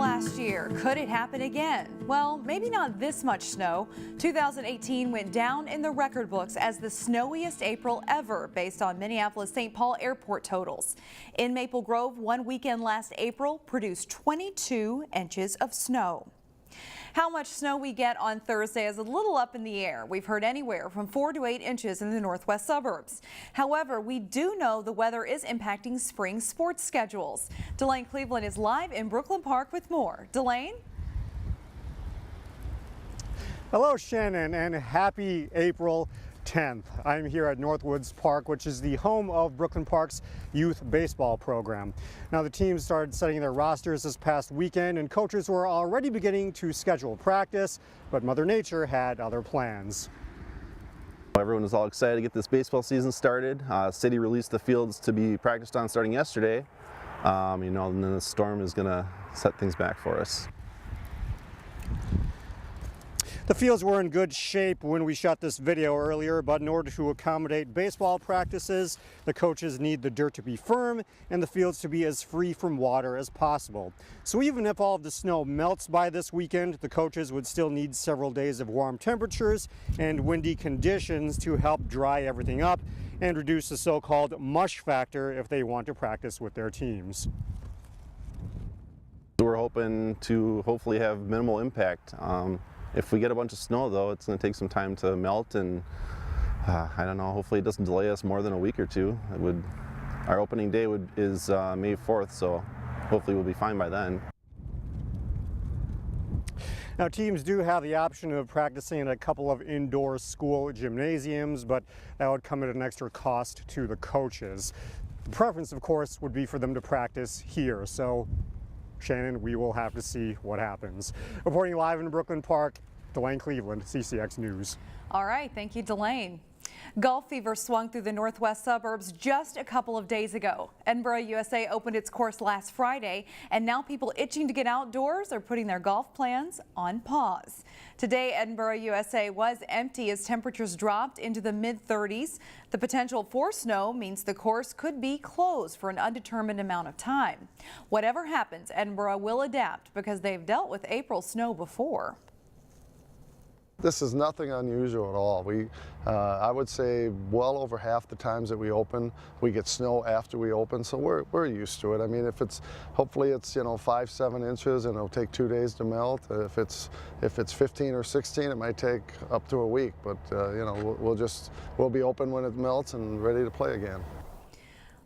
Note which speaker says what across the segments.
Speaker 1: last year. Could it happen again? Well, maybe not this much snow. 2018 went down in the record books as the snowiest April ever based on Minneapolis-St. Paul airport totals. In Maple Grove, one weekend last April produced 22 inches of snow. How much snow we get on Thursday is a little up in the air. We've heard anywhere from 4 to 8 inches in the northwest suburbs. However, we do know the weather is impacting spring sports schedules. Delane Cleveland is live in Brooklyn Park with more. Delane?
Speaker 2: Hello, Shannon, and happy April 10th. I'm here at Northwoods Park, which is the home of Brooklyn Park's youth baseball program. Now, the teams started setting their rosters this past weekend, and coaches were already beginning to schedule practice, but Mother Nature had other plans.
Speaker 3: Everyone was all excited to get this baseball season started. City released the fields to be practiced on starting yesterday. And then the storm is going to set things back for us.
Speaker 2: The fields were in good shape when we shot this video earlier, but in order to accommodate baseball practices, the coaches need the dirt to be firm and the fields to be as free from water as possible. So even if all of the snow melts by this weekend, the coaches would still need several days of warm temperatures and windy conditions to help dry everything up and reduce the so-called mush factor if they want to practice with their teams.
Speaker 3: We're hoping to hopefully have minimal impact. If we get a bunch of snow, though, it's going to take some time to melt, and I don't know, hopefully it doesn't delay us more than a week or two. Our opening day is May 4th, so hopefully we'll be fine by then.
Speaker 2: Now, teams do have the option of practicing in a couple of indoor school gymnasiums, but that would come at an extra cost to the coaches. The preference, of course, would be for them to practice here. So, Shannon, we will have to see what happens. Reporting live in Brooklyn Park, Delane Cleveland, CCX News.
Speaker 1: All right, thank you, Delane. Golf fever swung through the northwest suburbs just a couple of days ago. Edinburgh USA opened its course last Friday, and now people itching to get outdoors are putting their golf plans on pause. Today, Edinburgh USA was empty as temperatures dropped into the mid-30s. The potential for snow means the course could be closed for an undetermined amount of time. Whatever happens, Edinburgh will adapt because they've dealt with April snow before.
Speaker 4: This is nothing unusual at all. I would say well over half the times that we open, we get snow after we open, so we're used to it. I mean, hopefully it's 5-7 inches and it'll take 2 days to melt. If it's 15 or 16, it might take up to a week. But we'll be open when it melts and ready to play again.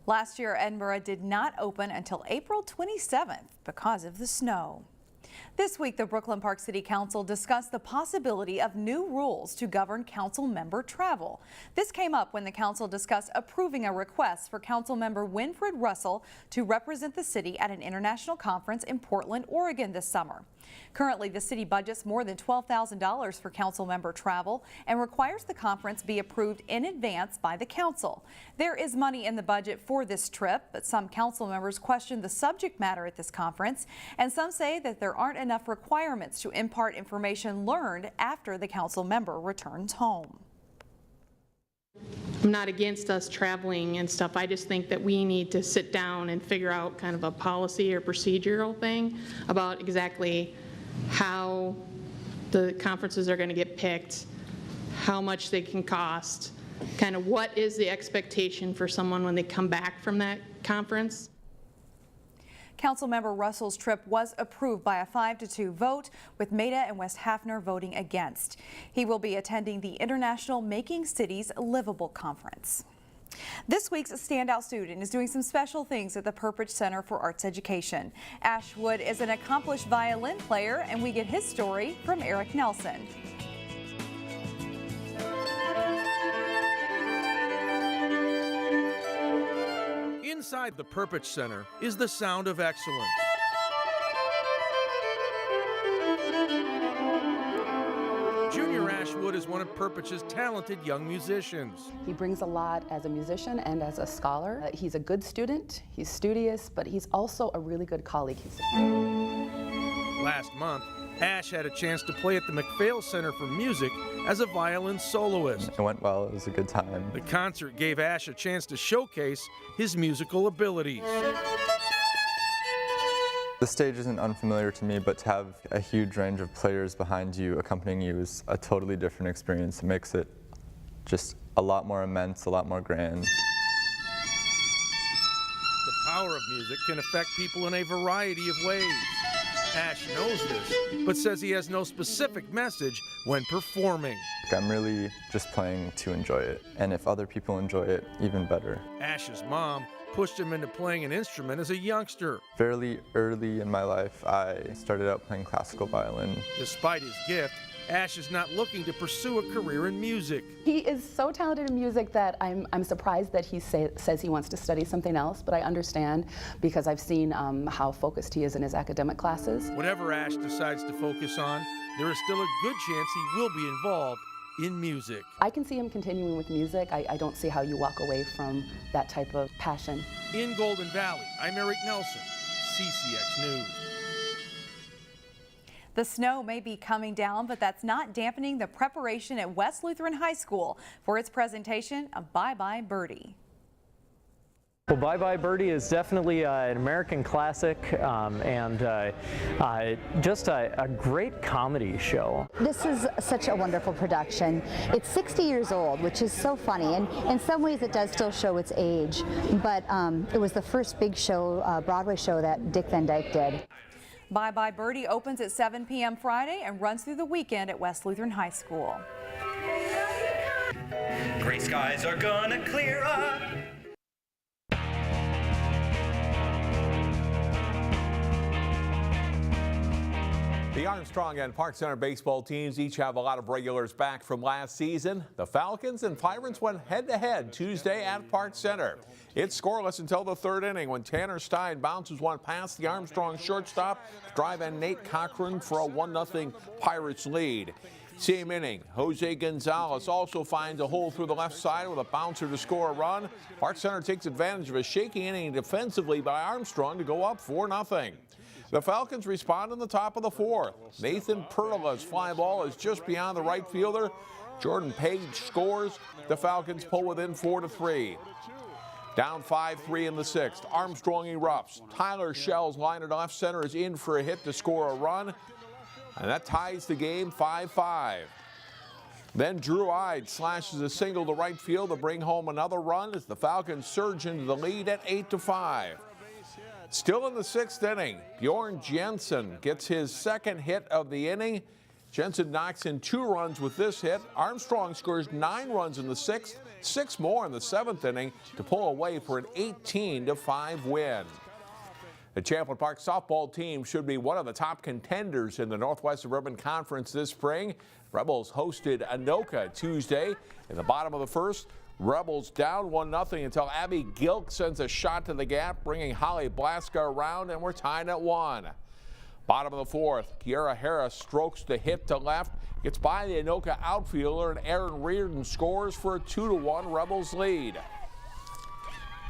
Speaker 1: Last year, Edinburgh did not open until April 27th because of the snow. This week, the Brooklyn Park City Council discussed the possibility of new rules to govern council member travel. This came up when the council discussed approving a request for council member Winfred Russell to represent the city at an international conference in Portland, Oregon this summer. Currently, the city budgets more than $12,000 for council member travel and requires the conference be approved in advance by the council. There is money in the budget for this trip, but some council members question the subject matter at this conference, and some say that there aren't enough requirements to impart information learned after the council member returns home.
Speaker 5: I'm not against us traveling and stuff. I just think that we need to sit down and figure out kind of a policy or procedural thing about exactly how the conferences are going to get picked, how much they can cost, kind of what is the expectation for someone when they come back from that conference.
Speaker 1: Councilmember Russell's trip was approved by a 5-2 vote, with Maida and West Hafner voting against. He will be attending the International Making Cities Livable Conference. This week's Standout student is doing some special things at the Perpich Center for Arts Education. Ashwood is an accomplished violin player, and we get his story from Eric Nelson.
Speaker 6: Inside the Perpich Center is the sound of excellence. Junior Ashwood is one of Perpich's talented young musicians.
Speaker 7: He brings a lot as a musician and as a scholar. He's a good student, he's studious, but he's also a really good colleague.
Speaker 6: Last month, Ash had a chance to play at the MacPhail Center for Music as a violin soloist.
Speaker 8: It went well, it was a good time.
Speaker 6: The concert gave Ash a chance to showcase his musical abilities.
Speaker 8: The stage isn't unfamiliar to me, but to have a huge range of players behind you accompanying you is a totally different experience. It makes it just a lot more immense, a lot more grand.
Speaker 6: The power of music can affect people in a variety of ways. Ash knows this, but says he has no specific message when performing.
Speaker 8: I'm really just playing to enjoy it, and if other people enjoy it, even better.
Speaker 6: Ash's mom pushed him into playing an instrument as a youngster.
Speaker 8: Fairly early in my life, I started out playing classical violin.
Speaker 6: Despite his gift, Ash is not looking to pursue a career in music.
Speaker 7: He is so talented in music that I'm surprised that he says he wants to study something else, but I understand because I've seen how focused he is in his academic classes.
Speaker 6: Whatever Ash decides to focus on, there is still a good chance he will be involved in music.
Speaker 7: I can see him continuing with music. I don't see how you walk away from that type of passion.
Speaker 6: In Golden Valley, I'm Eric Nelson, CCX News.
Speaker 1: The snow may be coming down, but that's not dampening the preparation at West Lutheran High School for its presentation of Bye Bye Birdie.
Speaker 9: Well, Bye Bye Birdie is definitely an American classic and just a great comedy show.
Speaker 10: This is such a wonderful production. It's 60 years old, which is so funny, and in some ways it does still show its age, but it was the first big show, Broadway show that Dick Van Dyke did.
Speaker 1: Bye Bye Birdie opens at 7 p.m. Friday and runs through the weekend at West Lutheran High School.
Speaker 11: Gray skies are gonna clear up.
Speaker 12: The Armstrong and Park Center baseball teams each have a lot of regulars back from last season. The Falcons and Pirates went head-to-head Tuesday at Park Center. It's scoreless until the third inning when Tanner Stein bounces one past the Armstrong shortstop to drive in Nate Cochran for a 1-0 Pirates lead. Same inning, Jose Gonzalez also finds a hole through the left side with a bouncer to score a run. Park Center takes advantage of a shaky inning defensively by Armstrong to go up 4-0. The Falcons respond in the top of the fourth. Nathan Perla's fly ball is just beyond the right fielder. Jordan Page scores. The Falcons pull within 4-3. Down 5-3 in the sixth. Armstrong erupts. Tyler Shell's line at left center is in for a hit to score a run. And that ties the game 5-5. Then Drew Ide slashes a single to right field to bring home another run as the Falcons surge into the lead at 8-5. Still in the sixth inning, Bjorn Jensen gets his second hit of the inning. Jensen knocks in 2 runs with this hit. Armstrong scores 9 runs in the sixth, 6 more in the seventh inning to pull away for an 18-5 win. The Champlin-Park softball team should be one of the top contenders in the Northwest Suburban Conference this spring. Rebels hosted Anoka Tuesday. In the bottom of the first, Rebels down 1-0 until Abby Gilk sends a shot to the gap, bringing Holly Blaska around, and we're tied at 1. Bottom of the fourth, Kiara Harris strokes the hit to left, gets by the Anoka outfielder, and Aaron Reardon scores for a 2-1 Rebels lead.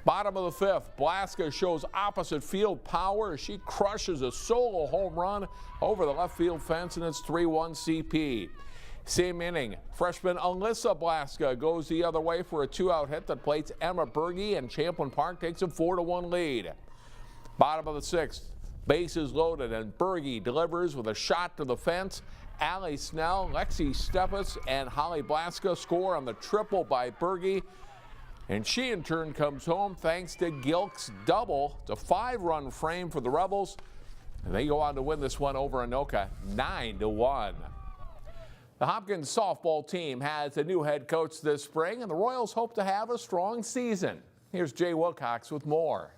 Speaker 12: Bottom of the fifth, Blaska shows opposite field power as she crushes a solo home run over the left field fence, and it's 3-1 CP. Same inning, freshman Alyssa Blaska goes the other way for a 2-out hit that plates Emma Berge, and Champlin-Park takes a 4-1 lead. Bottom of the sixth, bases loaded, and Berge delivers with a shot to the fence. Allie Snell, Lexi Steppes, and Holly Blaska score on the triple by Berge, and she in turn comes home thanks to Gilk's double. It's a 5-run frame for the Rebels, and they go on to win this one over Anoka 9-1. The Hopkins softball team has a new head coach this spring, and the Royals hope to have a strong season. Here's Jay Wilcox with more.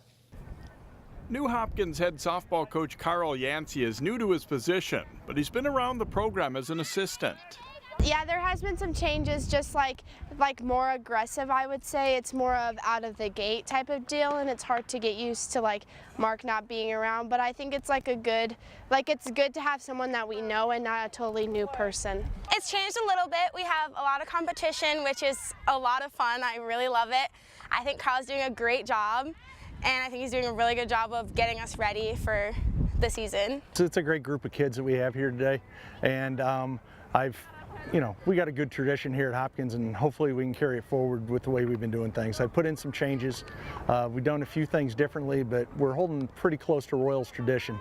Speaker 13: New Hopkins head softball coach Carl Yancey is new to his position, but he's been around the program as an assistant.
Speaker 14: Yeah, there has been some changes, just like more aggressive, I would say. It's more of out of the gate type of deal, and it's hard to get used to Mark not being around, but I think it's it's good to have someone that we know and not a totally new person.
Speaker 15: It's changed a little bit. We have a lot of competition, which is a lot of fun. I really love it. I think Carl's doing a great job, and I think he's doing a really good job of getting us ready for the season.
Speaker 16: It's a great group of kids that we have here today, and I've you know, we got a good tradition here at Hopkins, and hopefully we can carry it forward with the way we've been doing things. I put in some changes. We've done a few things differently, but we're holding pretty close to Royals tradition.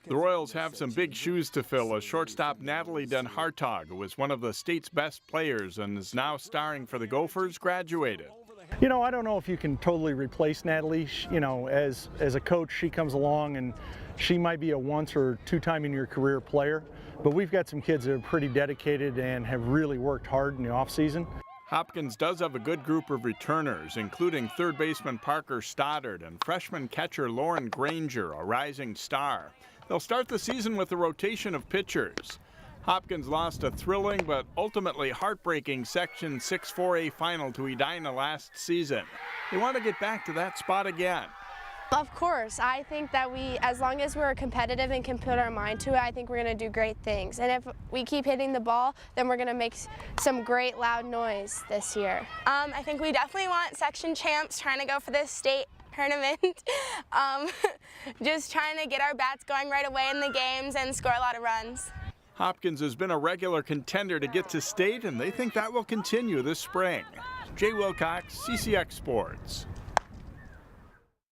Speaker 13: The Royals have some big shoes to fill as shortstop Natalie Den Hartog, who was one of the state's best players and is now starring for the Gophers, graduated.
Speaker 16: You know, I don't know if you can totally replace Natalie. You know, as a coach, she comes along and she might be a once or two time in your career player, but we've got some kids that are pretty dedicated and have really worked hard in the off season.
Speaker 13: Hopkins does have a good group of returners, including third baseman Parker Stoddard and freshman catcher Lauren Granger, a rising star. They'll start the season with a rotation of pitchers. Hopkins lost a thrilling but ultimately heartbreaking Section 6-4A final to Edina last season. They want to get back to that spot again.
Speaker 14: Of course, I think that as long as we're competitive and can put our mind to it, I think we're going to do great things. And if we keep hitting the ball, then we're going to make some great loud noise this year.
Speaker 15: I think we definitely want section champs, trying to go for this state tournament. Just trying to get our bats going right away in the games and score a lot of runs.
Speaker 13: Hopkins has been a regular contender to get to state, and they think that will continue this spring. Jay Wilcox, CCX Sports.